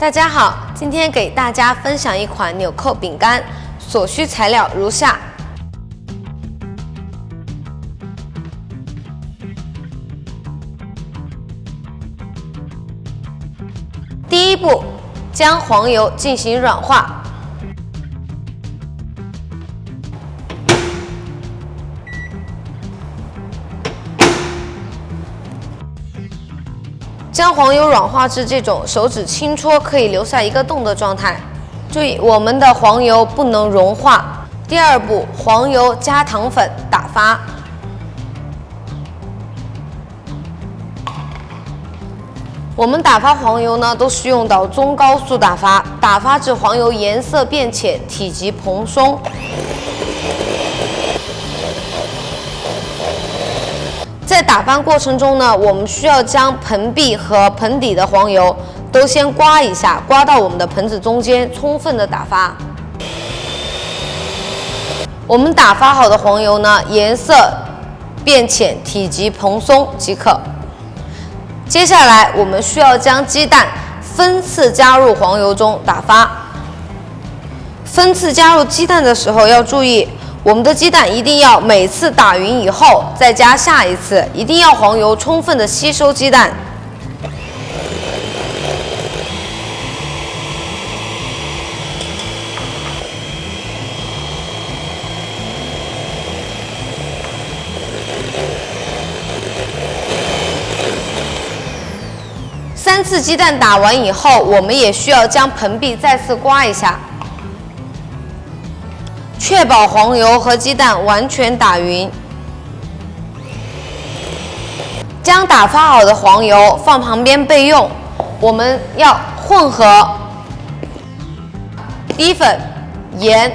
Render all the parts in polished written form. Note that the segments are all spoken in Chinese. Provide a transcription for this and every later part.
大家好，今天给大家分享一款纽扣饼干，所需材料如下。第一步，将黄油进行软化。将黄油软化至这种手指轻戳可以留下一个洞的状态。注意，我们的黄油不能融化。第二步，黄油加糖粉打发。我们打发黄油呢，都是用到中高速打发，打发至黄油颜色变浅，体积蓬松。在打翻过程中呢，我们需要将盆壁和盆底的黄油都先刮一下，刮到我们的盆子中间，充分的打发。我们打发好的黄油呢，颜色变浅，体积蓬松即可。接下来，我们需要将鸡蛋分次加入黄油中打发。分次加入鸡蛋的时候要注意，我们的鸡蛋一定要每次打匀以后再加下一次，一定要黄油充分的吸收鸡蛋。3次鸡蛋打完以后，我们也需要将盆壁再次刮一下。确保黄油和鸡蛋完全打匀，将打发好的黄油放旁边备用。我们要混合低粉、盐、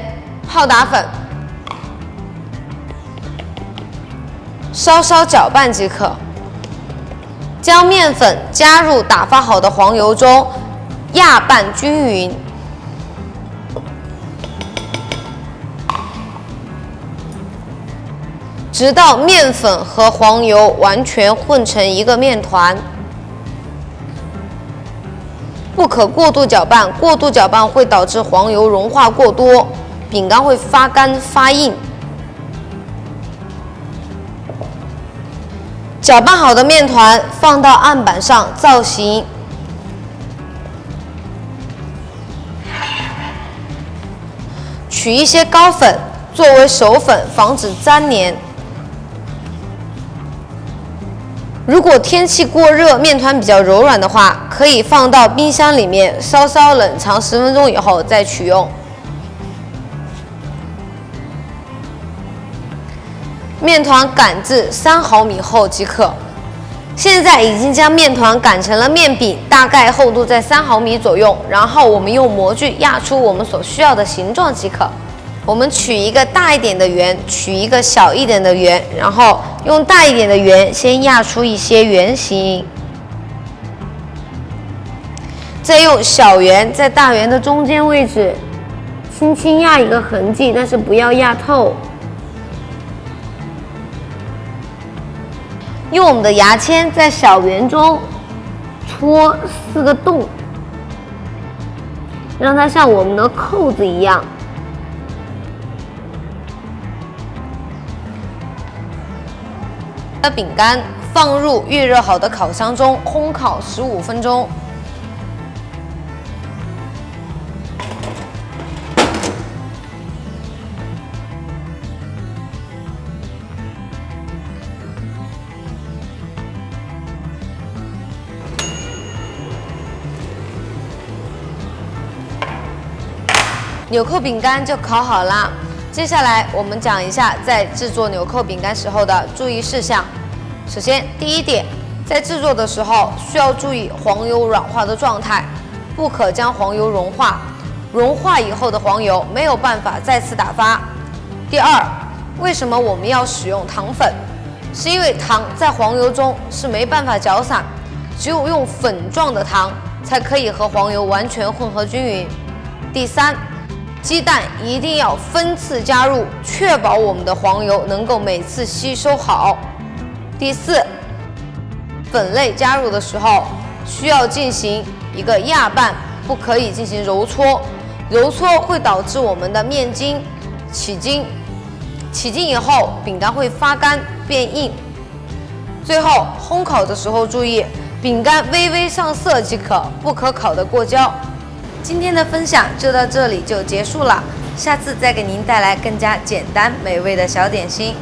泡打粉，稍稍搅拌即可。将面粉加入打发好的黄油中，压拌均匀。直到面粉和黄油完全混成一个面团，不可过度搅拌，过度搅拌会导致黄油融化过多，饼干会发干发硬。搅拌好的面团放到案板上造型，取一些膏粉作为手粉，防止粘连。如果天气过热，面团比较柔软的话，可以放到冰箱里面稍稍冷藏10分钟以后再取用。面团擀至3毫米厚即可。现在已经将面团擀成了面饼，大概厚度在3毫米左右，然后我们用模具压出我们所需要的形状即可。我们取一个大一点的圆，取一个小一点的圆，然后用大一点的圆先压出一些圆形，再用小圆在大圆的中间位置轻轻压一个痕迹，但是不要压透。用我们的牙签在小圆中戳4个洞，让它像我们的扣子一样。饼干放入预热好的烤箱中烘烤15分钟。纽扣饼干就烤好啦。接下来我们讲一下在制作纽扣饼干时候的注意事项。首先，第一点，在制作的时候需要注意黄油软化的状态，不可将黄油融化。融化以后的黄油没有办法再次打发。第二，为什么我们要使用糖粉？是因为糖在黄油中是没办法搅散，只有用粉状的糖才可以和黄油完全混合均匀。第三，鸡蛋一定要分次加入，确保我们的黄油能够每次吸收好。第四，粉类加入的时候需要进行一个压拌，不可以进行揉搓，揉搓会导致我们的面筋起筋，起筋以后饼干会发干变硬。最后烘烤的时候注意，饼干微微上色即可，不可烤得过焦。今天的分享就到这里就结束了，下次再给您带来更加简单美味的小点心。